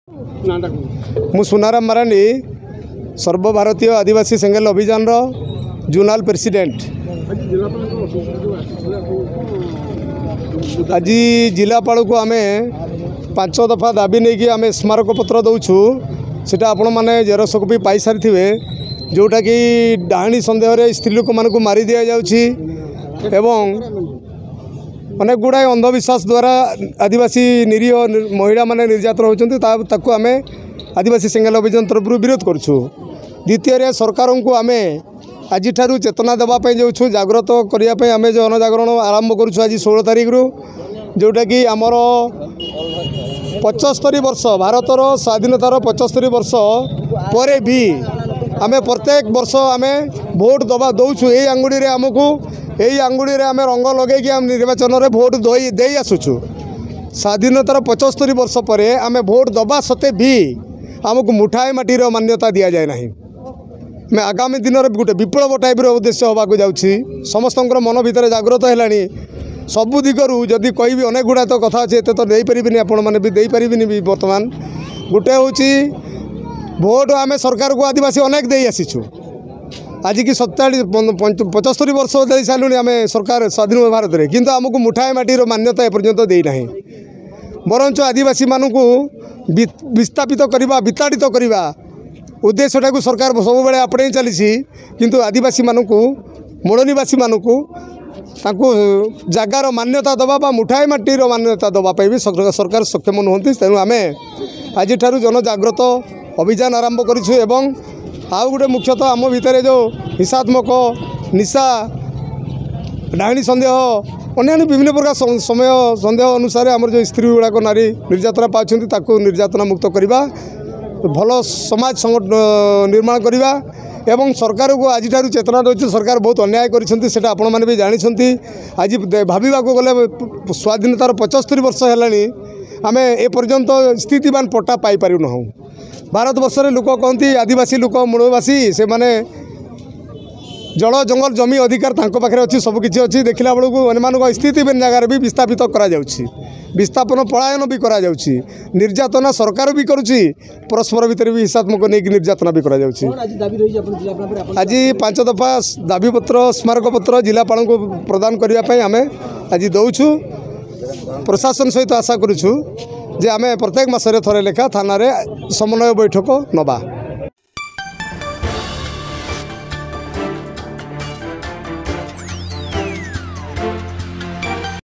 मु सुनाराम मारांडी सर्वभारतीय आदिवासी सेंगल अभियान zonal president. आज जिलापाल को आम 5 दफा दाबी नहीं कि आम स्मारक पत्र दौचु सेटा आपण मैंने जेरक्स कॉपी पाई सारी थे जोटा कि डाहाणी सन्देह स्त्री लोक मान मारी दि जाउछि एवं अनेक गुड़ाए अंधविश्वास द्वारा आदिवासी निरीह महिला माने निर्यातन होती आम आदिवासी सेंगल अभियान तरफ विरोध करुँ। द्वितीय सरकार को आम आज चेतना देवाई जाऊँ जागृत करने आम जनजागरण आरंभ करुँ आज 16 तारीख रु जोटा कि आमर 75 वर्ष भारतर स्वाधीनतार 75 वर्ष पर भी आम प्रत्येक वर्ष आम भोट दबा दौचु यही आंगुड़ी आमको यही आंगुड़ी आम रंग लगे आम निर्वाचन में भोट दे आसुचु। स्वाधीनतार 75 वर्ष पर आम भोट दबा सत्वे भी आमको मुठाए माटीर मान्यता दि जाए ना। मैं आगामी दिन में गोटे विप्लव टाइप उद्देश्य होगा जाऊँगी समस्त मन भितर जागृत है सबु दिगरू जदि कहि अनेक गुड़ा तो कथा अच्छे तो नहीं पारि आपण मैंने भी दे पारि बर्तमान गोटे हूँ भोट आम सरकार को आदिवासी अनेक दे आसीचु आज की 75 वर्ष दे सारूँ आम सरकार स्वाधीन भारत में किंतु आमको मुठाए माटीर मान्यता एपर्यंत देना बरंच आदिवासी मानू विस्थापित करवा विताड़ित करवा उद्देश्यटा को सरकार सब आपणे चली किंतु आदिवासी मानू मूल निवासी मानू जगार मान्यता दबा मुठाए माटीर मान्यता दवाई भी सरकार सक्षम नुहति तेणु आम आज जनजागृत अभियान आरंभ करूँ। आउ गोटे मुख्यतः आम भितर जो हिंसात्मक निशा डाहाणी सन्देह अन्य विभिन्न प्रकार समय सन्देह अनुसार आम जो स्त्री गुड़ाक नारी निर्यातना पाँच निर्यातना मुक्त करवा भल समाज निर्माण करवा एवं सरकार को आज चेतना दूसरी सरकार बहुत अन्याय करा आपण मैंने भी जानते आज भाविका गले स्वाधीनतार 75 वर्ष है आम एपर्यंत स्थितिवान पट्टा पाई पारूना। भारत वर्ष में लोक कहती आदिवासी लोक मूलवासी से माने जल जंगल जमी अधिकार पाखे अच्छी सबकि अच्छी देखला बेलू स्थिति जगार भी विस्थापित करा विस्थापन पलायन भी करा निर्यातना सरकार भी करुच्ची परस्पर भितर भी हिंसात्मक नहीं निर्यातना भी करा आज 5 दफा दाबी पत्र स्मारक पत्र जिलापाल को प्रदान करने आम आज दौचु प्रशासन सहित आशा करुँ जे आम प्रत्येक मासरे थरे लेखा थाना समन्वय बैठक नवा।